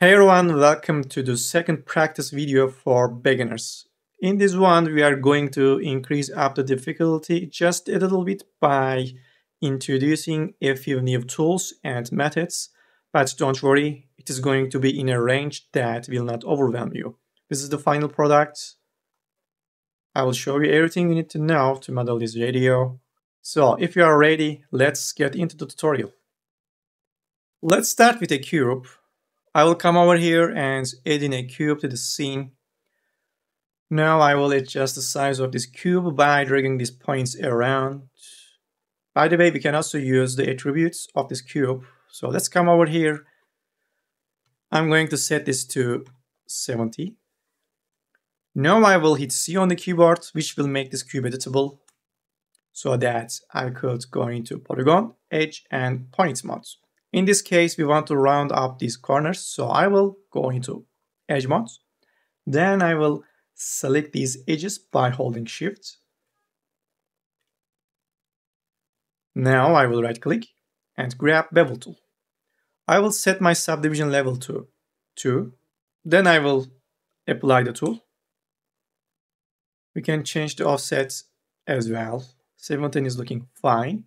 Hey everyone, welcome to the second practice video for beginners. In this one, we are going to increase up the difficulty just a little bit by introducing a few new tools and methods, but don't worry, it is going to be in a range that will not overwhelm you. This is the final product. I will show you everything you need to know to model this video. So if you are ready, let's get into the tutorial. Let's start with a cube. I will come over here and add in a cube to the scene. Now I will adjust the size of this cube by dragging these points around. By the way, we can also use the attributes of this cube. So let's come over here. I'm going to set this to 70. Now I will hit C on the keyboard, which will make this cube editable, so that I could go into Polygon, Edge, and Point mode. In this case, we want to round up these corners, so I will go into Edge mode. Then I will select these edges by holding Shift. Now I will right-click and grab Bevel tool. I will set my subdivision level to 2. Then I will apply the tool. We can change the offset as well. 17 is looking fine.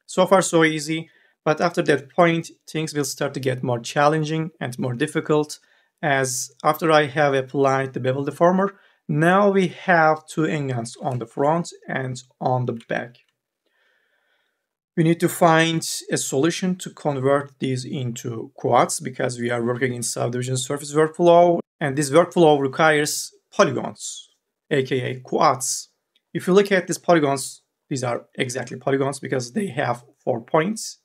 So far, so easy. But after that point, things will start to get more challenging and more difficult, as after I have applied the bevel deformer, now we have two Ngons on the front and on the back. We need to find a solution to convert these into quads because we are working in subdivision surface workflow, and this workflow requires polygons, aka quads. If you look at these polygons, these are exactly polygons because they have 4 points.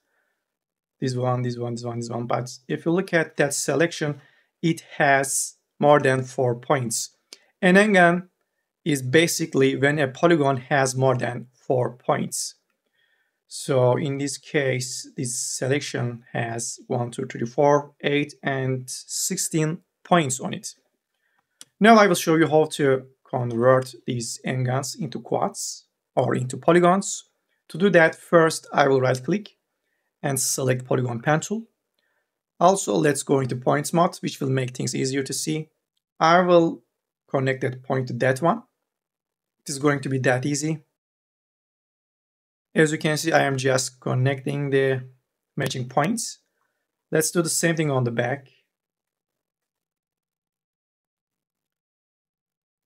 This one, this one, this one, this one. But if you look at that selection, it has more than 4 points. An Ngon is basically when a polygon has more than 4 points. So in this case, this selection has 1, 2, 3, 4, 8, and 16 points on it. Now I will show you how to convert these Ngons into quads or into polygons. To do that, first I will right-click and select Polygon Pen tool. Also, let's go into points mode, which will make things easier to see. I will connect that point to that one. It is going to be that easy. As you can see, I am just connecting the matching points. Let's do the same thing on the back.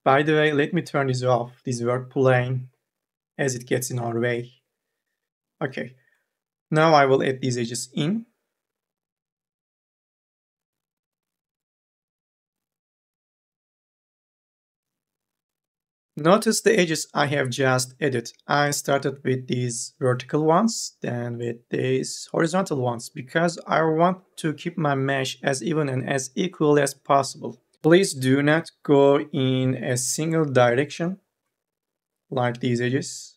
By the way, let me turn this off, this work plane, as it gets in our way. Okay. Now I will add these edges in. Notice the edges I have just added. I started with these vertical ones, then with these horizontal ones, because I want to keep my mesh as even and as equal as possible. Please do not go in a single direction, like these edges.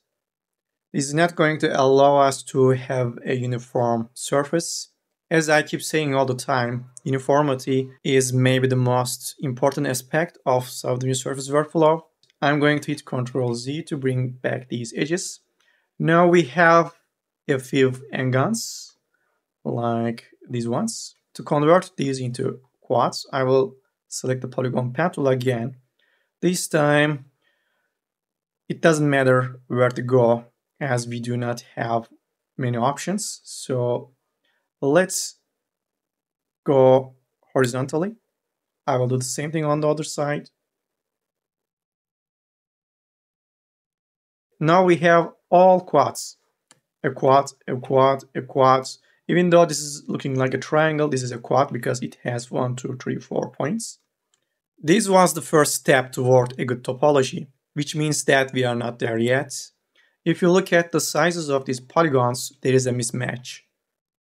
This is not going to allow us to have a uniform surface. As I keep saying all the time, uniformity is maybe the most important aspect of subdivision surface workflow. I'm going to hit Ctrl Z to bring back these edges. Now we have a few Ngons, like these ones. To convert these into quads, I will select the Polygon Pen tool again. This time, it doesn't matter where to go, as we do not have many options. So let's go horizontally. I will do the same thing on the other side. Now we have all quads. A quad, a quad, a quad. Even though this is looking like a triangle, this is a quad because it has 1, 2, 3, 4 points. This was the first step toward a good topology, which means that we are not there yet. If you look at the sizes of these polygons, there is a mismatch.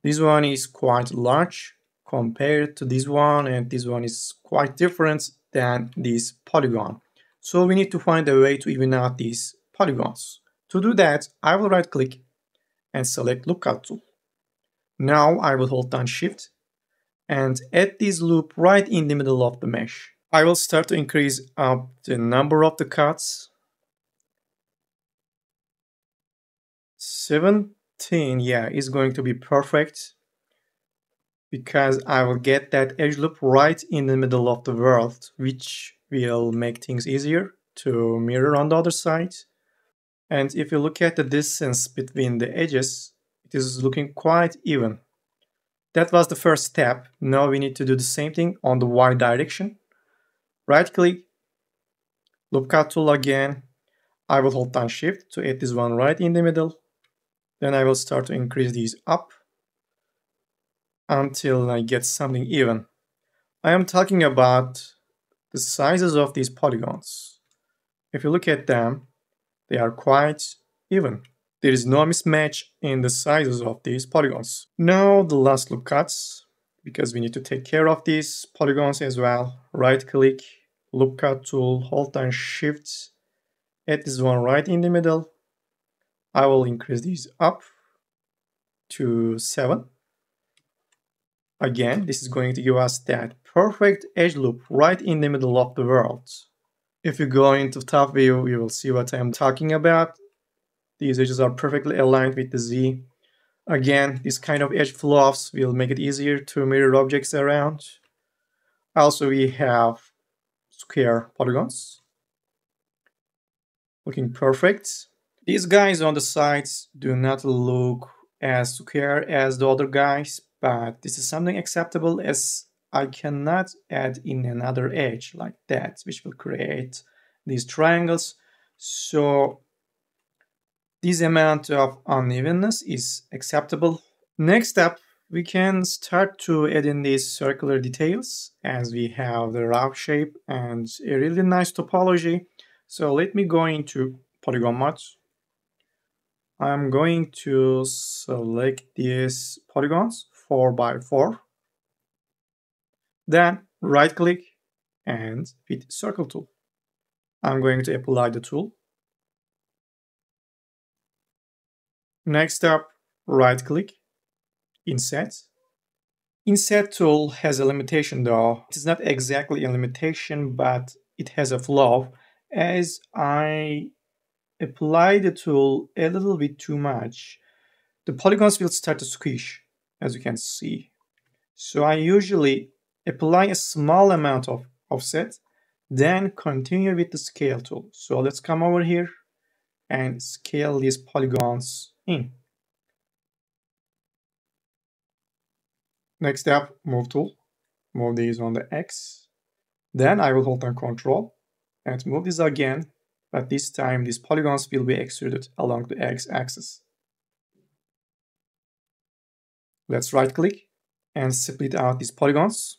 This one is quite large compared to this one, and this one is quite different than this polygon. So we need to find a way to even out these polygons. To do that, I will right-click and select Lookout tool. Now I will hold down Shift and add this loop right in the middle of the mesh. I will start to increase up the number of the cuts. 17, yeah, is going to be perfect. because I will get that edge loop right in the middle of the world, which will make things easier to mirror on the other side. And if you look at the distance between the edges, it is looking quite even. That was the first step. Now we need to do the same thing on the Y direction. Right click, loop cut tool again. I will hold down shift to add this one right in the middle. Then I will start to increase these up until I get something even. I am talking about the sizes of these polygons. If you look at them, they are quite even. There is no mismatch in the sizes of these polygons. Now the last loop cuts, because we need to take care of these polygons as well. Right click, loop cut tool, hold down shift, add this one right in the middle. I will increase these up to 7. Again, this is going to give us that perfect edge loop right in the middle of the world. If you go into top view, you will see what I'm talking about. These edges are perfectly aligned with the Z. Again, this kind of edge flows will make it easier to mirror objects around. Also, we have square polygons. Looking perfect. These guys on the sides do not look as square as the other guys, but this is something acceptable as I cannot add in another edge like that, which will create these triangles. So this amount of unevenness is acceptable. Next up, we can start to add in these circular details as we have the rough shape and a really nice topology. So let me go into Polygon mods. I'm going to select these polygons 4x4. Then right click and hit circle tool. I'm going to apply the tool. Next up, right click, inset. Inset tool has a limitation though. It is not exactly a limitation, but it has a flaw as I apply the tool a little bit too much. The polygons will start to squish, as you can see. So I usually apply a small amount of offset, then continue with the scale tool. So let's come over here and scale these polygons in. Next step, move tool. Move these on the X. Then I will hold down Control and move this again, but this time these polygons will be extruded along the X axis. Let's right click and split out these polygons.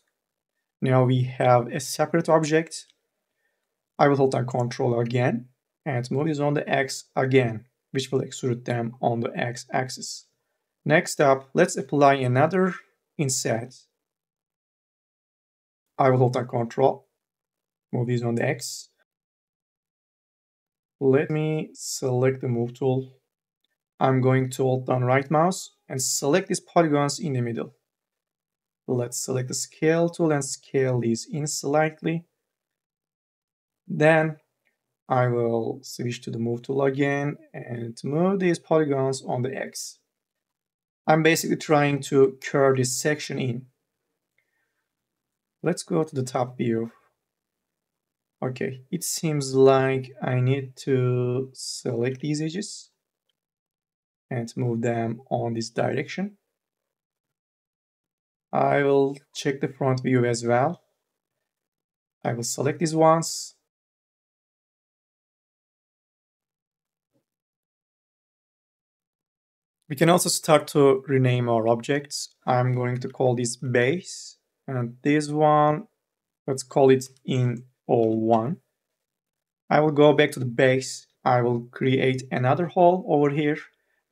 Now we have a separate object. I will hold down Control again and move this on the X again, which will extrude them on the X axis. Next up, let's apply another inset. I will hold down Control, move these on the X. Let me select the Move tool. I'm going to hold down right mouse and select these polygons in the middle. Let's select the Scale tool and scale these in slightly. Then I will switch to the Move tool again and move these polygons on the X. I'm basically trying to curve this section in. Let's go to the top view. Okay, it seems like I need to select these edges and move them on this direction. I will check the front view as well. I will select these ones. We can also start to rename our objects. I'm going to call this base, and this one, let's call it in all one. I will go back to the base. I will create another hole over here.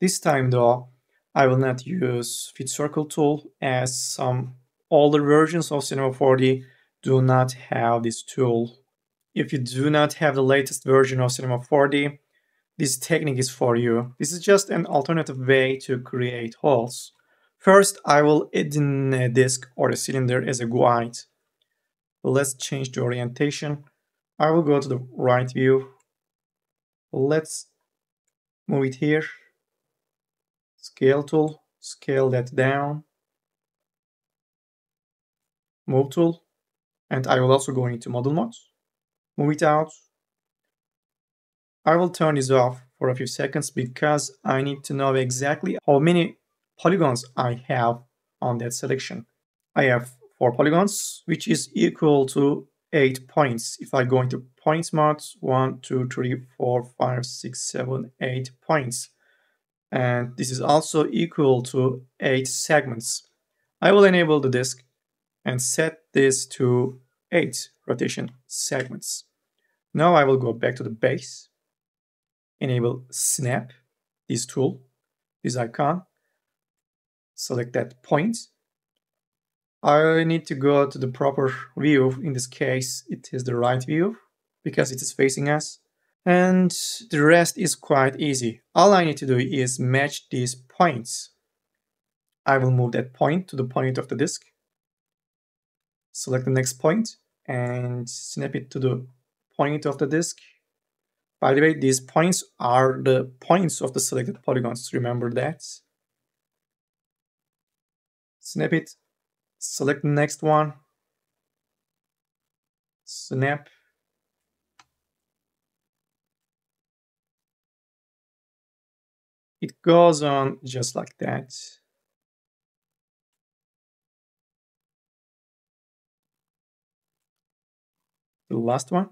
This time though, I will not use Fit Circle tool as some older versions of Cinema 4D do not have this tool. If you do not have the latest version of Cinema 4D, this technique is for you. This is just an alternative way to create holes. First, I will add in a disk or a cylinder as a guide. Let's change the orientation. I will go to the right view. Let's move it here. Scale tool, scale that down. Move tool, and I will also go into model mode, move it out. I will turn this off for a few seconds because I need to know exactly how many polygons I have on that selection. I have 4 polygons, which is equal to 8 points. If I go into points mode, 1, 2, 3, 4, 5, 6, 7, 8 points. And this is also equal to 8 segments. I will enable the disk and set this to 8 rotation segments. Now I will go back to the base, enable snap, this tool, this icon, select that point. I need to go to the proper view. In this case, it is the right view because it is facing us. And the rest is quite easy. All I need to do is match these points. I will move that point to the point of the disk. Select the next point and snap it to the point of the disk. By the way, these points are the points of the selected polygons. Remember that. Snap it. Select the next one. Snap. It goes on just like that. The last one.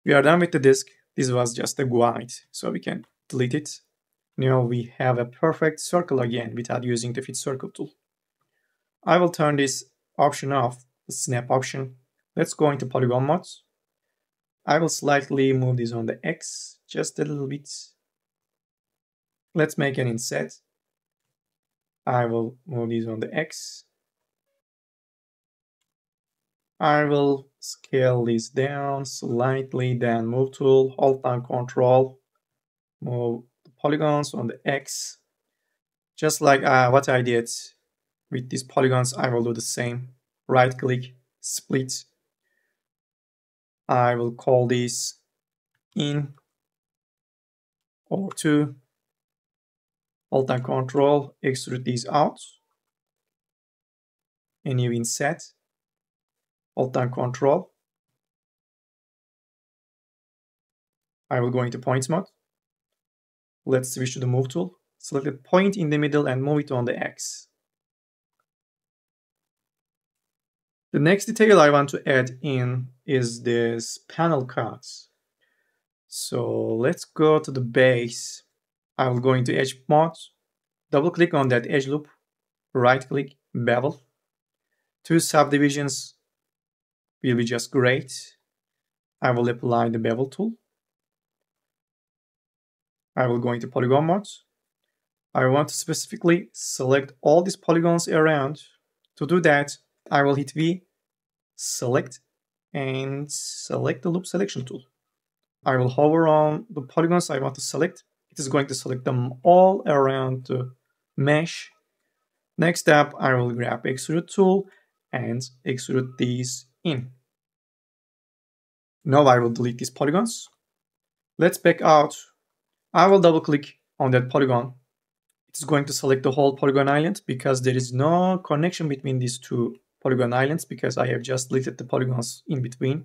We are done with the disk. This was just a guide, so we can delete it. Now we have a perfect circle again without using the fit circle tool. I will turn this option off, the snap option. Let's go into polygon mode. I will slightly move this on the X, just a little bit. Let's make an inset. I will move this on the X. I will scale this down slightly, then move tool, hold down control, move the polygons on the X. Just like what I did with these polygons, I will do the same. Right click, split. I will call this in or to, hold down control, extrude these out. A new inset, hold down control. I will go into points mode. Let's switch to the move tool. Select a point in the middle and move it on the X. The next detail I want to add in is this panel cuts. So let's go to the base. I will go into edge mode, double click on that edge loop, right click, bevel. 2 subdivisions will be just great. I will apply the bevel tool. I will go into polygon mode. I want to specifically select all these polygons around. To do that, I will hit V, select, and select the loop selection tool. I will hover on the polygons I want to select. It is going to select them all around the mesh. Next step, I will grab extrude tool and extrude these in. Now I will delete these polygons. Let's back out. I will double click on that polygon. It's going to select the whole polygon island because there is no connection between these 2 polygon islands because I have just deleted the polygons in between.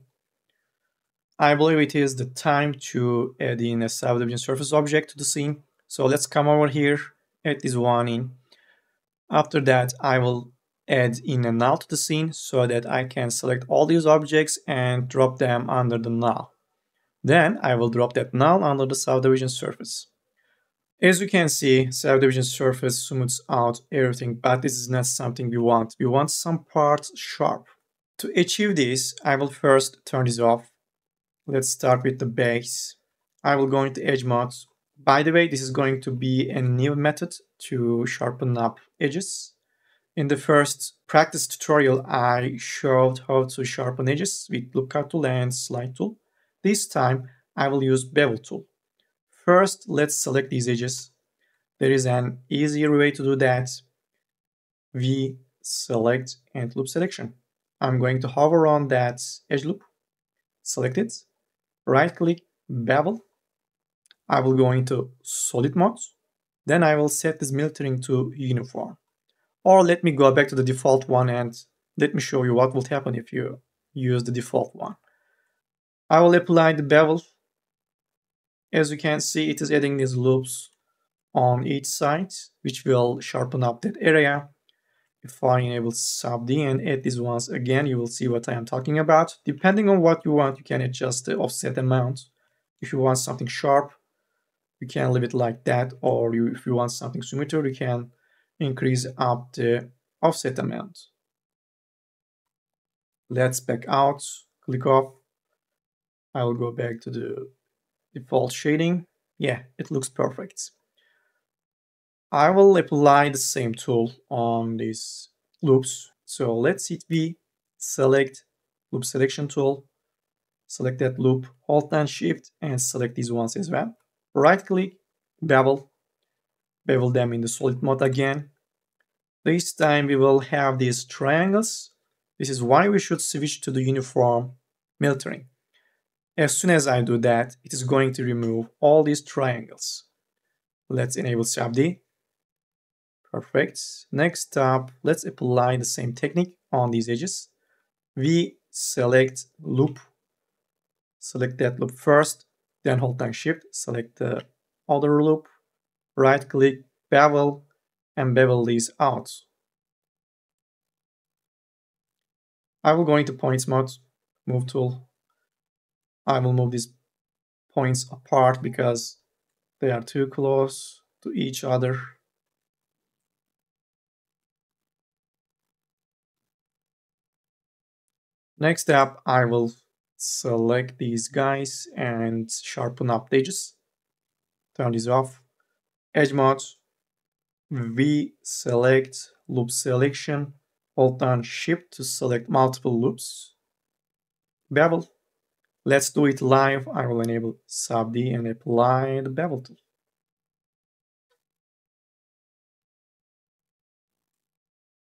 I believe it is the time to add in a subdivision surface object to the scene. So let's come over here, add this one in. After that, I will add in a null to the scene so that I can select all these objects and drop them under the null. Then I will drop that null under the subdivision surface. As you can see, subdivision surface smooths out everything, but this is not something we want. We want some parts sharp. To achieve this, I will first turn this off. Let's start with the base. I will go into edge mode. By the way, this is going to be a new method to sharpen up edges. In the first practice tutorial, I showed how to sharpen edges with lookout tool and slide tool. This time, I will use bevel tool. First, let's select these edges. There is an easier way to do that. V, select, and loop selection. I'm going to hover on that edge loop, select it, right-click, bevel. I will go into solid mode. Then I will set this military to uniform. Or let me go back to the default one and let me show you what will happen if you use the default one. I will apply the bevel. As you can see, it is adding these loops on each side, which will sharpen up that area. If I enable sub D and add these ones again, you will see what I am talking about. Depending on what you want, you can adjust the offset amount. If you want something sharp, you can leave it like that, or if you want something symmetry, you can increase up the offset amount. Let's back out, click off. I will go back to the default shading. Yeah, it looks perfect. I will apply the same tool on these loops. So let's hit V, select loop selection tool, select that loop, hold down shift and select these ones as well. Right click, bevel them in the solid mode again. This time we will have these triangles. This is why we should switch to the uniform filtering. As soon as I do that, it is going to remove all these triangles. Let's enable sub D. Perfect. Next up, let's apply the same technique on these edges. We select loop, select that loop first, then hold down shift, select the other loop, right click, bevel, and bevel these out. I will go into points mode, move tool. I will move these points apart because they are too close to each other. Next up, I will select these guys and sharpen up the edges. Turn these off. Edge mode. We select loop selection. Hold down shift to select multiple loops. Bevel. Let's do it live. I will enable sub D and apply the bevel tool.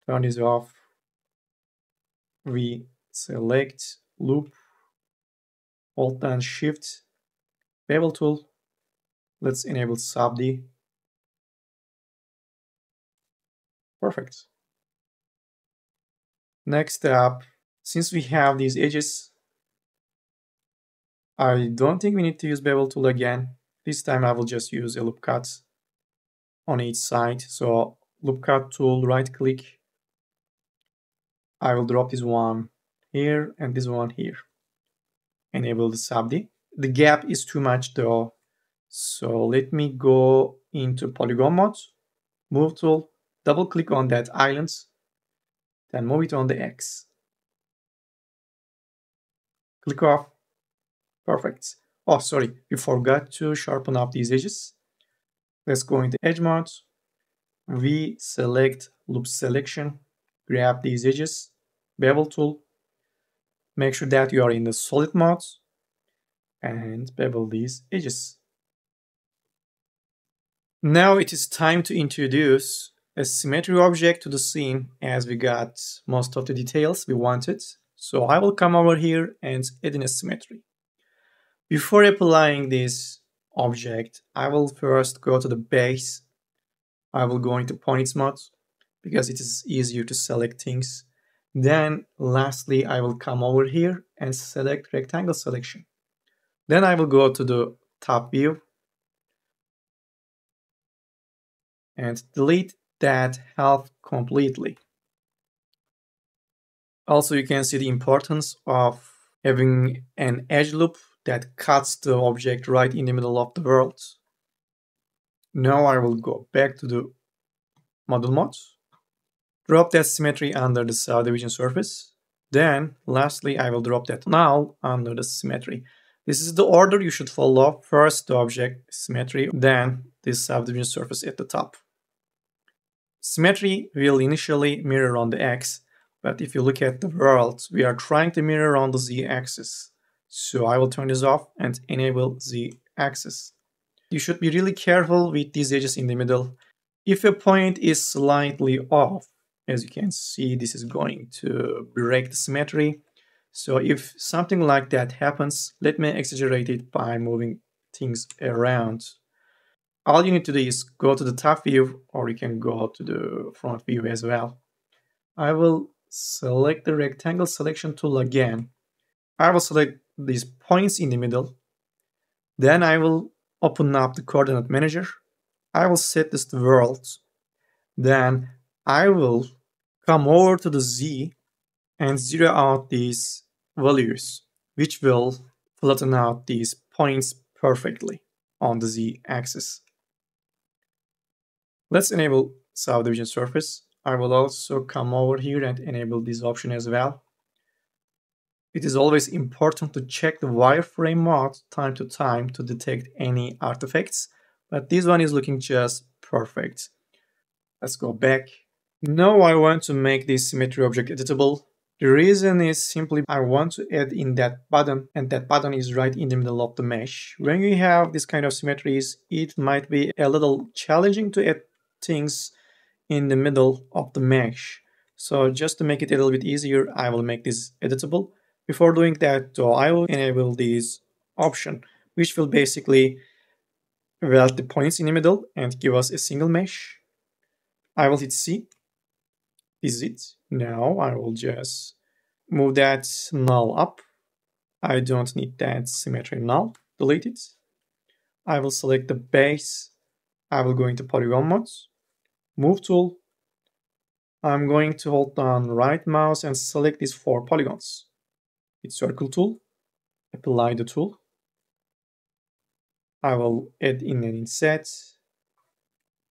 Turn this off. We select loop, hold down shift, bevel tool. Let's enable sub D. Perfect. Next up, since we have these edges, I don't think we need to use bevel tool again. This time I will just use a loop cut on each side. So loop cut tool, right click. I will drop this one here and this one here. Enable the sub D. The gap is too much though. So let me go into polygon mode, move tool, double click on that island, then move it on the X. Click off. Perfect. Oh, sorry, we forgot to sharpen up these edges. Let's go into edge mode. We select loop selection, grab these edges, bevel tool. Make sure that you are in the solid mode and bevel these edges. Now it is time to introduce a symmetry object to the scene as we got most of the details we wanted. So I will come over here and add in a symmetry. Before applying this object, I will first go to the base. I will go into points mode because it is easier to select things. Then lastly, I will come over here and select rectangle selection. Then I will go to the top view and delete that half completely. Also, you can see the importance of having an edge loop that cuts the object right in the middle of the world. Now I will go back to the model mode, drop that symmetry under the subdivision surface. Then lastly, I will drop that null under the symmetry. This is the order you should follow. First the object symmetry, then this subdivision surface at the top. Symmetry will initially mirror on the X, but if you look at the world, we are trying to mirror on the Z axis. So I will turn this off and enable Z axis. You should be really careful with these edges in the middle. If a point is slightly off, as you can see, this is going to break the symmetry. So if something like that happens, let me exaggerate it by moving things around. All you need to do is go to the top view, or you can go to the front view as well. I will select the rectangle selection tool again. I will select these points in the middle. Then I will open up the coordinate manager. I will set this to world. Then I will come over to the Z and zero out these values, which will flatten out these points perfectly on the Z axis. Let's enable subdivision surface. I will also come over here and enable this option as well. It is always important to check the wireframe mode time to time to detect any artifacts, but this one is looking just perfect. Let's go back. Now I want to make this symmetry object editable. The reason is simply I want to add in that button, and that button is right in the middle of the mesh. When you have this kind of symmetries, it might be a little challenging to add things in the middle of the mesh. So just to make it a little bit easier, I will make this editable. Before doing that, though, I will enable this option, which will basically weld the points in the middle and give us a single mesh. I will hit C. This is it. Now I will just move that null up. I don't need that symmetry null. Delete it. I will select the base. I will go into Polygon mode. Move tool. I'm going to hold down right mouse and select these 4 polygons. Hit circle tool. Apply the tool. I will add in an inset.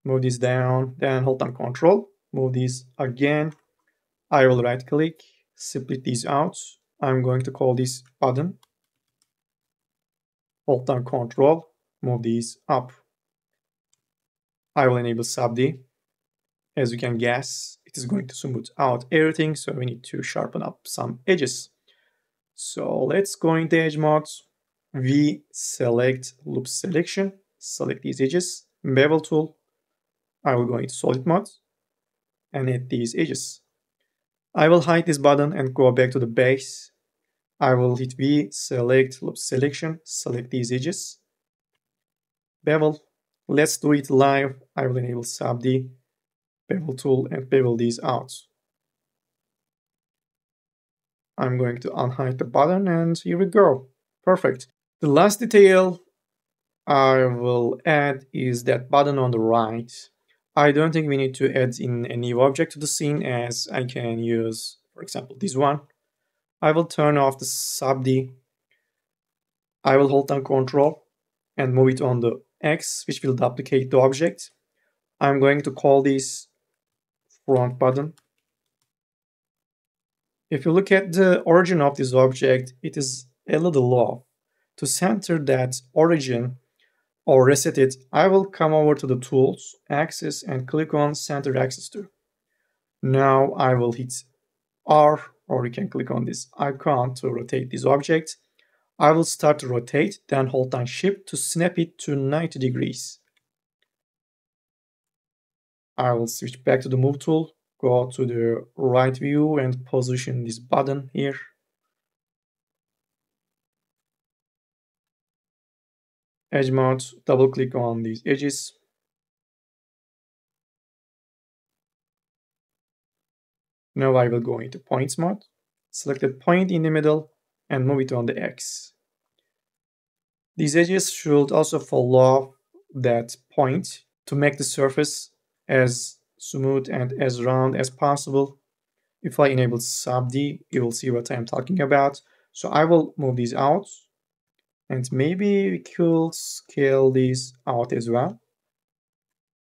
Move this down. Then hold down Control. Move this again. I will right click, split these out. I'm going to call this button. Hold down Control, move these up. I will enable subd. As you can guess, it is going to smooth out everything, so we need to sharpen up some edges. So let's go into edge mode. We select loop selection, select these edges, bevel tool. I will go into solid mode and add these edges. I will hide this button and go back to the base. I will hit V, select loop selection, select these edges. Bevel. Let's do it live. I will enable subd, bevel tool, and bevel these out. I'm going to unhide the button, and here we go. Perfect. The last detail I will add is that button on the right. I don't think we need to add in a new object to the scene, as I can use, for example, this one. I will turn off the subd. I will hold down Control and move it on the X, which will duplicate the object. I'm going to call this front button. If you look at the origin of this object, it is a little low. To center that origin or reset it, I will come over to the Tools, Axis, and click on Center Axis to. Now I will hit R, or you can click on this icon to rotate this object. I will start to rotate, then hold down Shift to snap it to 90 degrees. I will switch back to the Move tool, go to the right view and position this button here. Edge mode, double click on these edges. Now I will go into points mode, select a point in the middle and move it on the X. These edges should also follow that point to make the surface as smooth and as round as possible. If I enable subd, you will see what I'm talking about. So I will move these out, and maybe we could scale these out as well.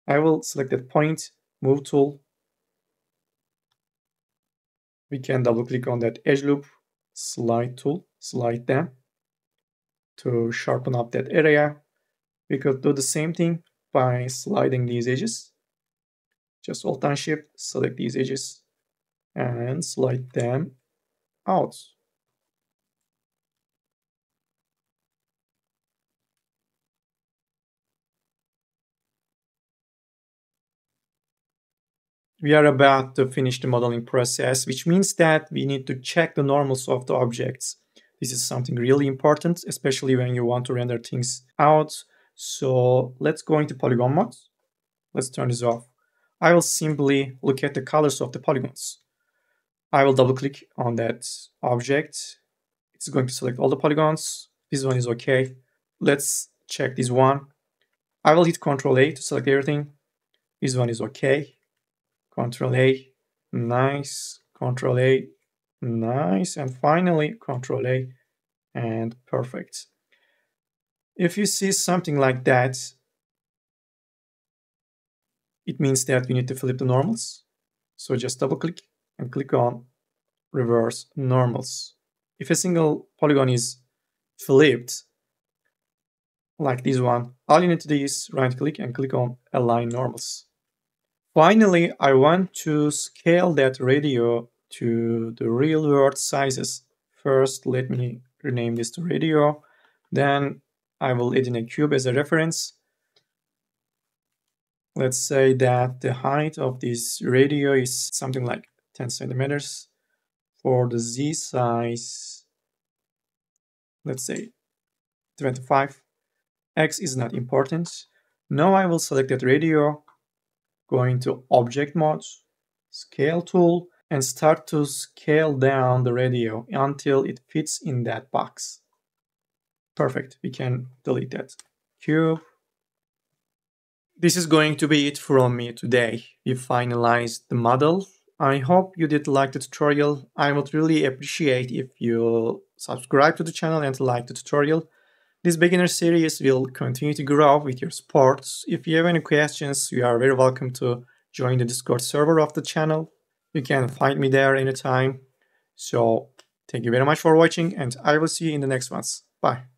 I will select that point, move tool. We can double click on that edge loop, slide tool, slide them to sharpen up that area. We could do the same thing by sliding these edges. Just hold down Shift, select these edges, and slide them out. We are about to finish the modeling process, which means that we need to check the normals of the objects. This is something really important, especially when you want to render things out. So let's go into Polygon mode. Let's turn this off. I will simply look at the colors of the polygons. I will double click on that object. It's going to select all the polygons. This one is okay. Let's check this one. I will hit Ctrl A to select everything. This one is okay. Ctrl A, nice. Ctrl A, nice. And finally, Ctrl A, and perfect. If you see something like that, it means that we need to flip the normals. So just double click and click on reverse normals. If a single polygon is flipped, like this one, all you need to do is right click and click on align normals. Finally, I want to scale that radio to the real world sizes. First, let me rename this to radio. Then I will add in a cube as a reference. Let's say that the height of this radio is something like 10 centimeters. For the Z size, let's say 25. X is not important. Now I will select that radio, go into Object Mode, Scale Tool, and start to scale down the radio until it fits in that box. Perfect. We can delete that cube. This is going to be it from me today. We finalized the model. I hope you did like the tutorial. I would really appreciate if you subscribe to the channel and like the tutorial. This beginner series will continue to grow with your support. If you have any questions, you are very welcome to join the Discord server of the channel. You can find me there anytime. So thank you very much for watching, and I will see you in the next ones. Bye.